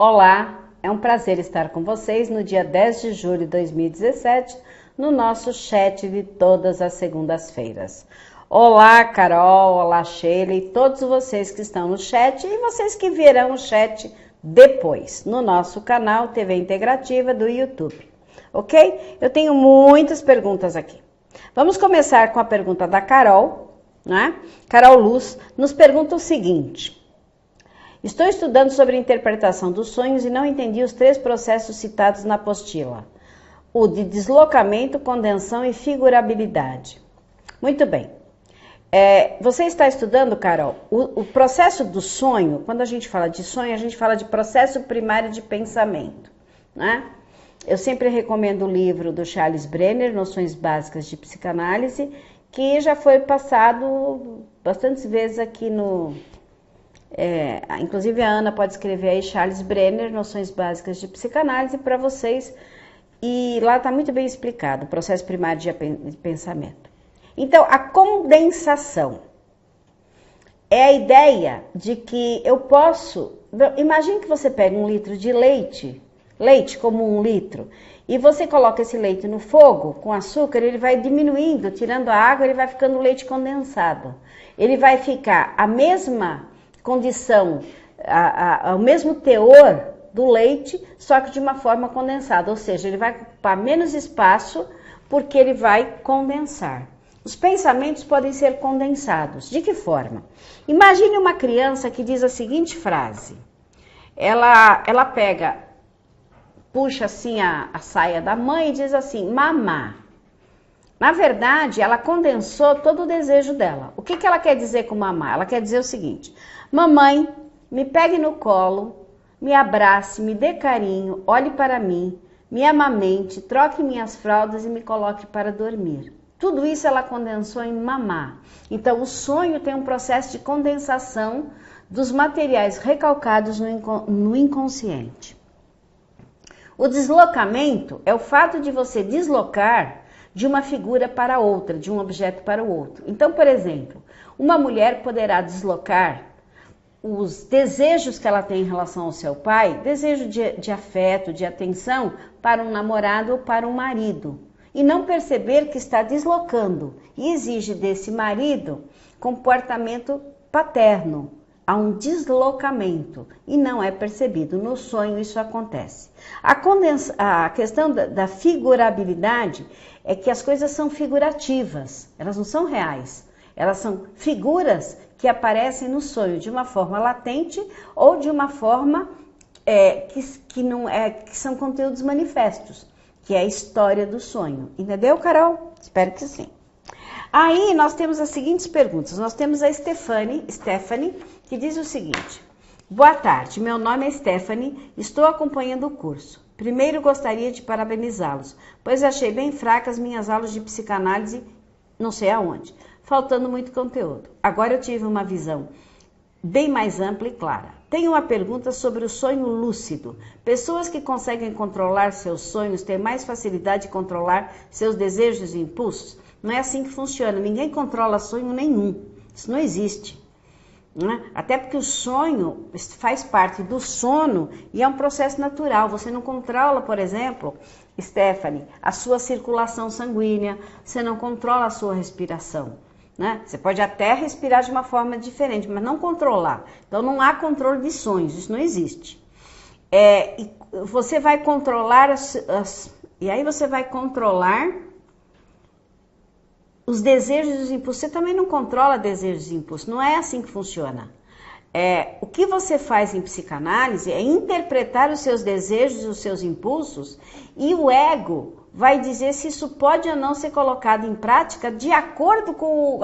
Olá, é um prazer estar com vocês no dia 10 de julho de 2017, no nosso chat de todas as segundas-feiras. Olá, Carol, olá, Sheila e todos vocês que estão no chat e vocês que verão o chat depois, no nosso canal TV Integrativa do YouTube, ok? Eu tenho muitas perguntas aqui. Vamos começar com a pergunta da Carol, né? Carol Luz nos pergunta o seguinte: estou estudando sobre a interpretação dos sonhos e não entendi os 3 processos citados na apostila. O de deslocamento, condensação e figurabilidade. Muito bem. Você está estudando, Carol, o processo do sonho. Quando a gente fala de sonho, a gente fala de processo primário de pensamento, né? Eu sempre recomendo o livro do Charles Brenner, Noções Básicas de Psicanálise, que já foi passado bastantes vezes aqui no... inclusive a Ana pode escrever aí Charles Brenner, Noções Básicas de Psicanálise para vocês, e lá está muito bem explicado o processo primário de pensamento. Então, a condensação é a ideia de que eu posso... Imagine que você pega 1 litro de leite como 1 litro, e você coloca esse leite no fogo com açúcar, ele vai diminuindo, tirando a água, ele vai ficando leite condensado. Ele vai ficar a mesma condição, o mesmo teor do leite, só que de uma forma condensada, ou seja, ele vai ocupar menos espaço porque ele vai condensar. Os pensamentos podem ser condensados. De que forma? Imagine uma criança que diz a seguinte frase. Ela puxa assim a saia da mãe e diz assim, mamá. Na verdade, ela condensou todo o desejo dela. O que ela quer dizer com mamá? Ela quer dizer o seguinte: mamãe, me pegue no colo, me abrace, me dê carinho, olhe para mim, me amamente, troque minhas fraldas e me coloque para dormir. Tudo isso ela condensou em mamá. Então, o sonho tem um processo de condensação dos materiais recalcados no inconsciente. O deslocamento é o fato de você deslocar de uma figura para outra, de um objeto para o outro. Então, por exemplo, uma mulher poderá deslocar os desejos que ela tem em relação ao seu pai, desejo de afeto, de atenção, para um namorado ou para um marido, e não perceber que está deslocando, e exige desse marido comportamento paterno. Há um deslocamento e não é percebido. No sonho isso acontece. A questão da figurabilidade é que as coisas são figurativas, elas não são reais. Elas são figuras que aparecem no sonho de uma forma latente ou de uma forma que são conteúdos manifestos, que é a história do sonho. Entendeu, Carol? Espero que sim. Aí nós temos as seguintes perguntas. Nós temos a Stephanie, que diz o seguinte: boa tarde, meu nome é Stephanie, estou acompanhando o curso. Primeiro gostaria de parabenizá-los, pois achei bem fracas minhas aulas de psicanálise, não sei aonde, faltando muito conteúdo. Agora eu tive uma visão bem mais ampla e clara. Tenho uma pergunta sobre o sonho lúcido. Pessoas que conseguem controlar seus sonhos têm mais facilidade de controlar seus desejos e impulsos? Não é assim que funciona. Ninguém controla sonho nenhum. Isso não existe. Né? Até porque o sonho faz parte do sono e é um processo natural. Você não controla, por exemplo, Stephanie, a sua circulação sanguínea, você não controla a sua respiração. Né? Você pode até respirar de uma forma diferente, mas não controlar. Então não há controle de sonhos, isso não existe. E você vai controlar e aí você vai controlar os desejos e os impulsos. Você também não controla desejos e impulsos, não é assim que funciona. O que você faz em psicanálise é interpretar os seus desejos e os seus impulsos, e o ego vai dizer se isso pode ou não ser colocado em prática de acordo com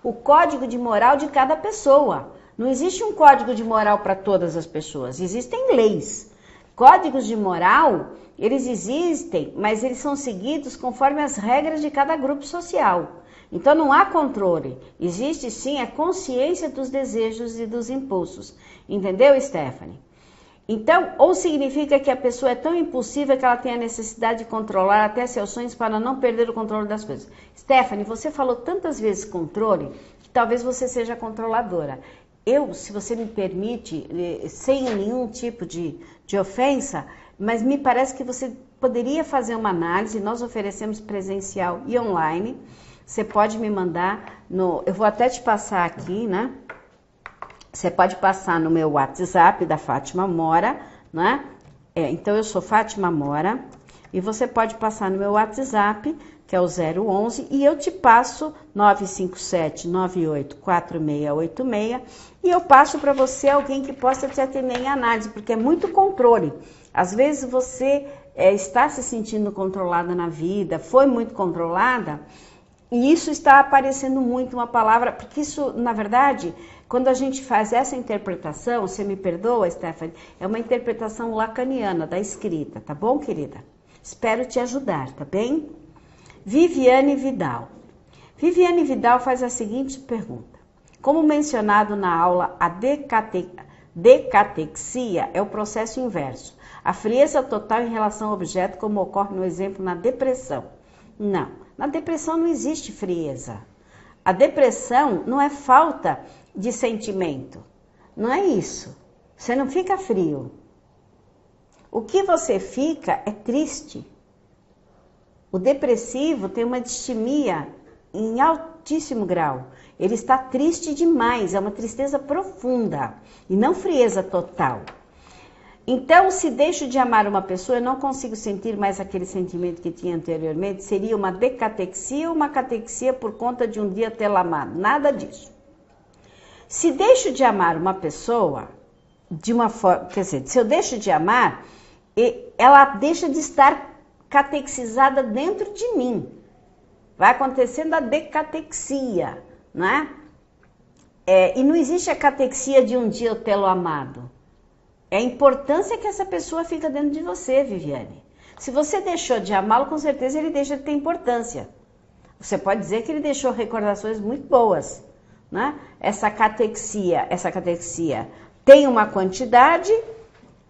o código de moral de cada pessoa. Não existe um código de moral para todas as pessoas, existem leis. Códigos de moral, eles existem, mas eles são seguidos conforme as regras de cada grupo social. Então não há controle, existe sim a consciência dos desejos e dos impulsos. Entendeu, Stephanie? Então, ou significa que a pessoa é tão impulsiva que ela tem a necessidade de controlar até seus sonhos para não perder o controle das coisas. Stephanie, você falou tantas vezes controle que talvez você seja controladora. se você me permite, sem nenhum tipo de ofensa, mas me parece que você poderia fazer uma análise. Nós oferecemos presencial e online. Você pode me mandar eu vou até te passar aqui, né? Você pode passar no meu WhatsApp da Fátima Mora, né? Então eu sou Fátima Mora e você pode passar no meu WhatsApp, que é o 011, e eu te passo 957-984686 e eu passo para você alguém que possa te atender em análise, porque é muito controle. Às vezes você está se sentindo controlada na vida, foi muito controlada, e isso está aparecendo muito uma palavra, porque isso, na verdade, quando a gente faz essa interpretação, você me perdoa, Stephanie, é uma interpretação lacaniana da escrita, tá bom, querida? Espero te ajudar, tá bem? Viviane Vidal. Viviane Vidal faz a seguinte pergunta. Como mencionado na aula, a decatexia é o processo inverso. A frieza total em relação ao objeto, como ocorre no exemplo na depressão. Não, na depressão não existe frieza. A depressão não é falta de sentimento. Não é isso. Você não fica frio. O que você fica é triste. O depressivo tem uma distimia em altíssimo grau. Ele está triste demais, é uma tristeza profunda e não frieza total. Então, se deixo de amar uma pessoa, eu não consigo sentir mais aquele sentimento que tinha anteriormente, seria uma decatexia ou uma catexia por conta de um dia tê-la amado. Nada disso. Se deixo de amar uma pessoa, de uma forma, quer dizer, se eu deixo de amar, ela deixa de estar catexizada dentro de mim. Vai acontecendo a decatexia, né? E não existe a catexia de um dia eu tê-lo amado. É a importância que essa pessoa fica dentro de você, Viviane. Se você deixou de amá-lo, com certeza ele deixa de ter importância. Você pode dizer que ele deixou recordações muito boas, né? Essa catexia tem uma quantidade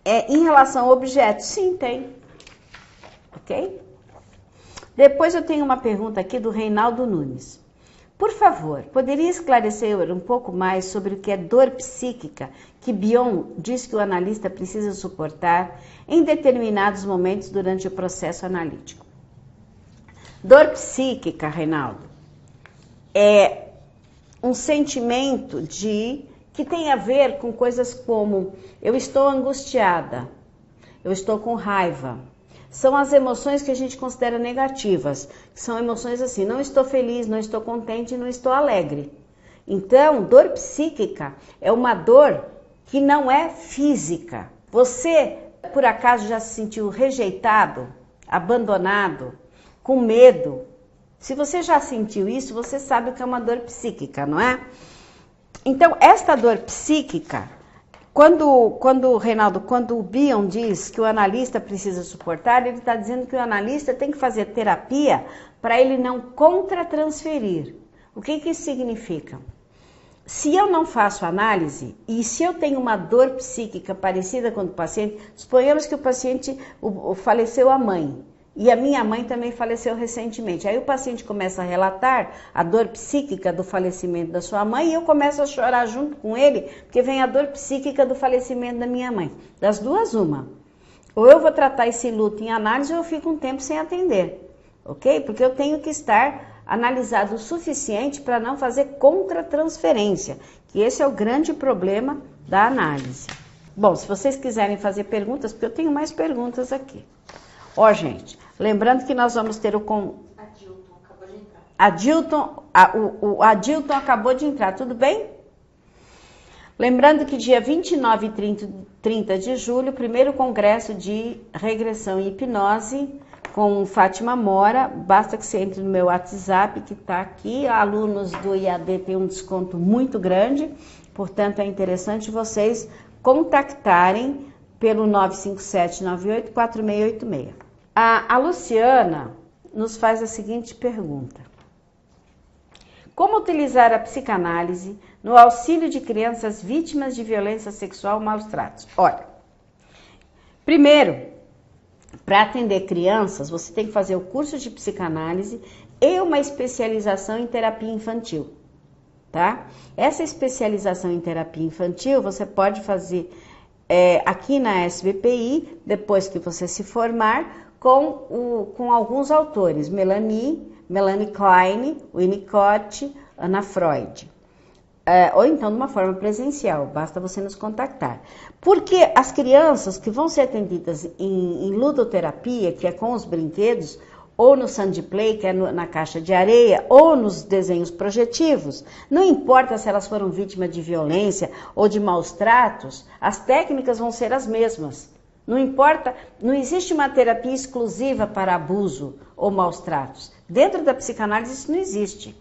em relação ao objeto? Sim, tem. Ok? Depois eu tenho uma pergunta aqui do Reinaldo Nunes. Por favor, poderia esclarecer um pouco mais sobre o que é dor psíquica que Bion diz que o analista precisa suportar em determinados momentos durante o processo analítico? Dor psíquica, Reinaldo, é um sentimento que tem a ver com coisas como eu estou angustiada, eu estou com raiva. São as emoções que a gente considera negativas. São emoções assim, não estou feliz, não estou contente, não estou alegre. Então, dor psíquica é uma dor que não é física. Você, por acaso, já se sentiu rejeitado, abandonado, com medo? Se você já sentiu isso, você sabe o que é uma dor psíquica, não é? Então, esta dor psíquica, quando o Bion diz que o analista precisa suportar, ele está dizendo que o analista tem que fazer terapia para ele não contratransferir. O que isso significa? Se eu não faço análise e se eu tenho uma dor psíquica parecida com o do paciente, suponhamos que o paciente faleceu a mãe. E a minha mãe também faleceu recentemente. Aí o paciente começa a relatar a dor psíquica do falecimento da sua mãe e eu começo a chorar junto com ele, porque vem a dor psíquica do falecimento da minha mãe. Das duas, uma. Ou eu vou tratar esse luto em análise ou eu fico um tempo sem atender. Ok? Porque eu tenho que estar analisado o suficiente para não fazer contratransferência, que esse é o grande problema da análise. Bom, se vocês quiserem fazer perguntas, porque eu tenho mais perguntas aqui. Ó, gente, lembrando que nós vamos ter Adilton acabou de entrar. O Adilton acabou de entrar, tudo bem? Lembrando que dia 29 e 30 de julho, o primeiro congresso de regressão e hipnose com Fátima Mora. Basta que você entre no meu WhatsApp, que está aqui. Alunos do IAD têm um desconto muito grande, portanto é interessante vocês contactarem pelo 957-98-4686. A Luciana nos faz a seguinte pergunta. Como utilizar a psicanálise no auxílio de crianças vítimas de violência sexual e maus tratos? Olha, primeiro, para atender crianças, você tem que fazer o curso de psicanálise e uma especialização em terapia infantil. tá? Essa especialização em terapia infantil você pode fazer aqui na SBPI, depois que você se formar, com alguns autores, Melanie Klein, Winnicott, Ana Freud. Ou então de uma forma presencial, basta você nos contactar. Porque as crianças que vão ser atendidas em ludoterapia, que é com os brinquedos, ou no sandplay, que é na caixa de areia, ou nos desenhos projetivos, não importa se elas foram vítimas de violência ou de maus tratos, as técnicas vão ser as mesmas. Não importa, não existe uma terapia exclusiva para abuso ou maus tratos. Dentro da psicanálise isso não existe.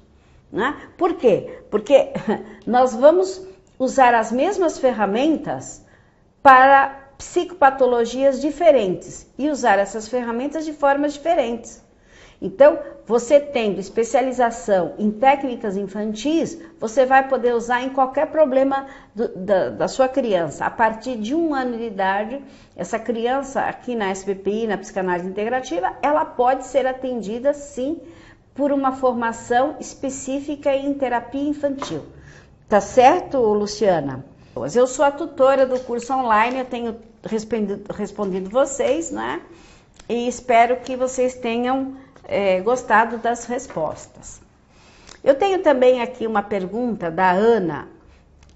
Né? Por quê? Porque nós vamos usar as mesmas ferramentas para psicopatologias diferentes e usar essas ferramentas de formas diferentes. Então, você tendo especialização em técnicas infantis, você vai poder usar em qualquer problema da sua criança. A partir de 1 ano de idade, essa criança aqui na SBPI, na psicanálise integrativa, ela pode ser atendida sim por uma formação específica em terapia infantil. Tá certo, Luciana? Eu sou a tutora do curso online, eu tenho respondido vocês, né? E espero que vocês tenham gostado das respostas. Eu tenho também aqui uma pergunta da Ana,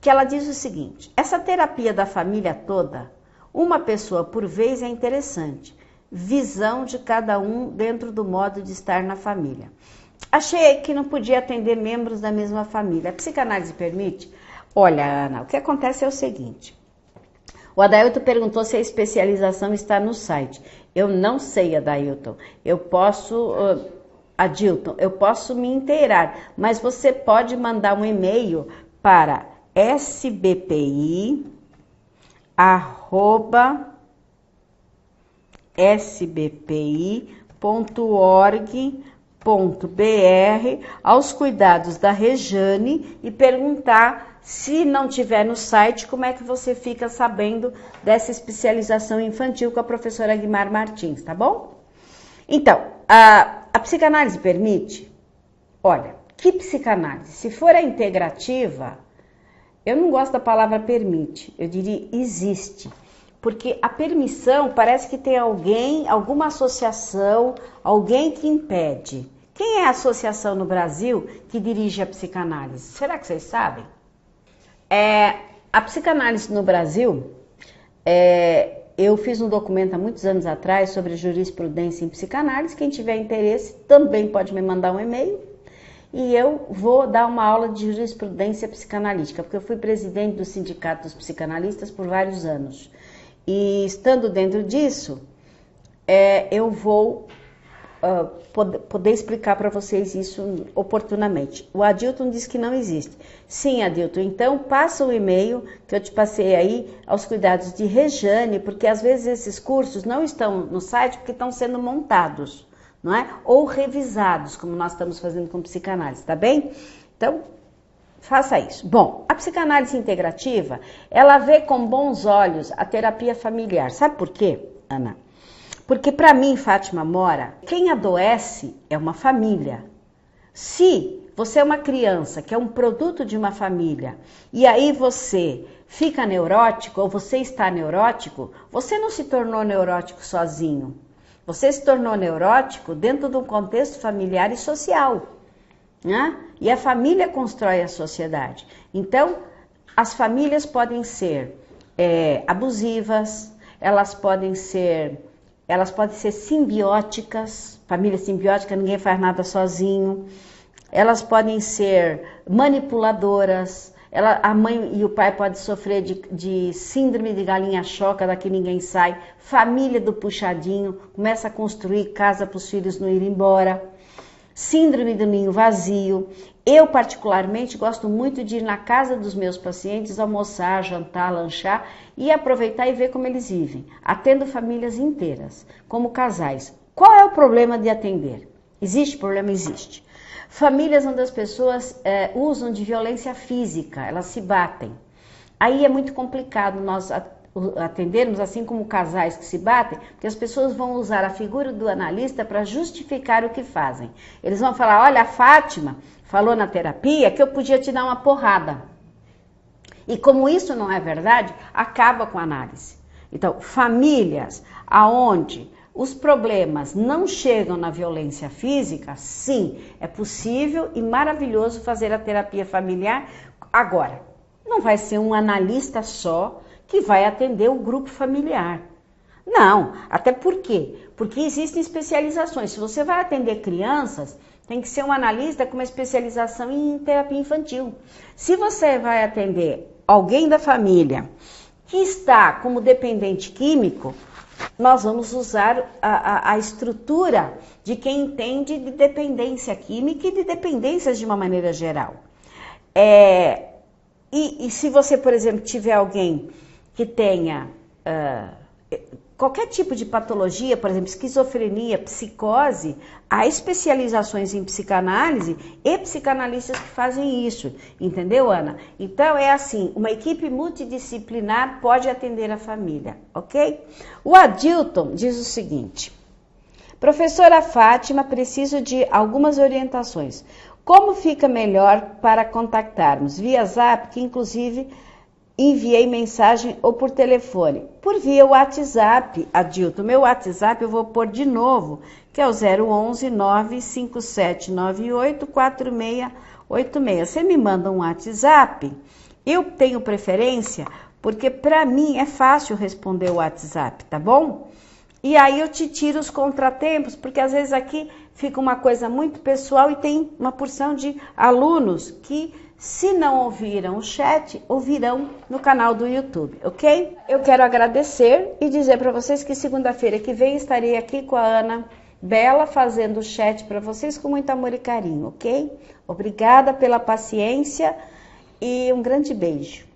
que ela diz o seguinte: essa terapia da família toda, uma pessoa por vez é interessante, visão de cada um dentro do modo de estar na família. Achei que não podia atender membros da mesma família. A psicanálise permite? Olha, Ana, o que acontece é o seguinte. O Adailton perguntou se a especialização está no site. Eu não sei, Adailton. Adilton, eu posso me inteirar, mas você pode mandar um e-mail para sbpi@sbpi.org.br aos cuidados da Rejane e perguntar, se não tiver no site, como é que você fica sabendo dessa especialização infantil com a professora Guimar Martins, tá bom? Então, a psicanálise permite? Olha, que psicanálise? Se for a integrativa, eu não gosto da palavra permite, eu diria existe. Porque a permissão parece que tem alguém, alguma associação, alguém que impede. Quem é a associação no Brasil que dirige a psicanálise? Será que vocês sabem? A psicanálise no Brasil, eu fiz um documento há muitos anos atrás sobre jurisprudência em psicanálise. Quem tiver interesse também pode me mandar um e-mail e eu vou dar uma aula de jurisprudência psicanalítica, porque eu fui presidente do Sindicato dos Psicanalistas por vários anos. E estando dentro disso, eu vou poder explicar para vocês isso oportunamente. O Adilton disse que não existe. Sim, Adilton, então passa o e-mail que eu te passei aí aos cuidados de Rejane, porque às vezes esses cursos não estão no site porque estão sendo montados, não é? Ou revisados, como nós estamos fazendo com psicanálise, tá bem? Então, faça isso. Bom, a psicanálise integrativa, ela vê com bons olhos a terapia familiar. Sabe por quê, Ana? Porque para mim, Fátima Mora, quem adoece é uma família. Se você é uma criança que é um produto de uma família e aí você fica neurótico ou você está neurótico, você não se tornou neurótico sozinho. Você se tornou neurótico dentro de um contexto familiar e social, né? E a família constrói a sociedade. Então, as famílias podem ser abusivas, elas podem ser simbióticas. Família simbiótica, ninguém faz nada sozinho. Elas podem ser manipuladoras. A mãe e o pai podem sofrer de síndrome de galinha choca, daqui ninguém sai. Família do puxadinho, começa a construir casa para os filhos não irem embora. Síndrome do ninho vazio. Eu, particularmente, gosto muito de ir na casa dos meus pacientes, almoçar, jantar, lanchar e aproveitar e ver como eles vivem. Atendo famílias inteiras, como casais. Qual é o problema de atender? Existe problema? Existe. Famílias onde as pessoas usam de violência física, elas se batem. Aí é muito complicado nós atendermos assim como casais que se batem, porque as pessoas vão usar a figura do analista para justificar o que fazem. Eles vão falar, olha, a Fátima falou na terapia que eu podia te dar uma porrada. E como isso não é verdade, acaba com a análise. Então, famílias aonde os problemas não chegam na violência física, sim, é possível e maravilhoso fazer a terapia familiar. Agora, não vai ser um analista só que vai atender o grupo familiar. Não, até por quê? Porque existem especializações. Se você vai atender crianças, tem que ser um analista com uma especialização em terapia infantil. Se você vai atender alguém da família que está como dependente químico, nós vamos usar a estrutura de quem entende de dependência química e de dependências de uma maneira geral. E se você, por exemplo, tiver alguém que tenha qualquer tipo de patologia, por exemplo, esquizofrenia, psicose, há especializações em psicanálise e psicanalistas que fazem isso, entendeu, Ana? Então é assim, uma equipe multidisciplinar pode atender a família, ok? O Adilton diz o seguinte, professora Fátima, preciso de algumas orientações. Como fica melhor para contactarmos? Via Zap, que inclusive enviei mensagem ou por telefone. Por via WhatsApp, Adilton. Meu WhatsApp eu vou pôr de novo, que é o 011 95798 4686. Você me manda um WhatsApp, eu tenho preferência, porque para mim é fácil responder o WhatsApp, tá bom? E aí eu te tiro os contratempos, porque às vezes aqui fica uma coisa muito pessoal e tem uma porção de alunos que, se não ouviram o chat, ouvirão no canal do YouTube, ok? Eu quero agradecer e dizer para vocês que segunda-feira que vem estarei aqui com a Ana Bela fazendo o chat para vocês com muito amor e carinho, ok? Obrigada pela paciência e um grande beijo.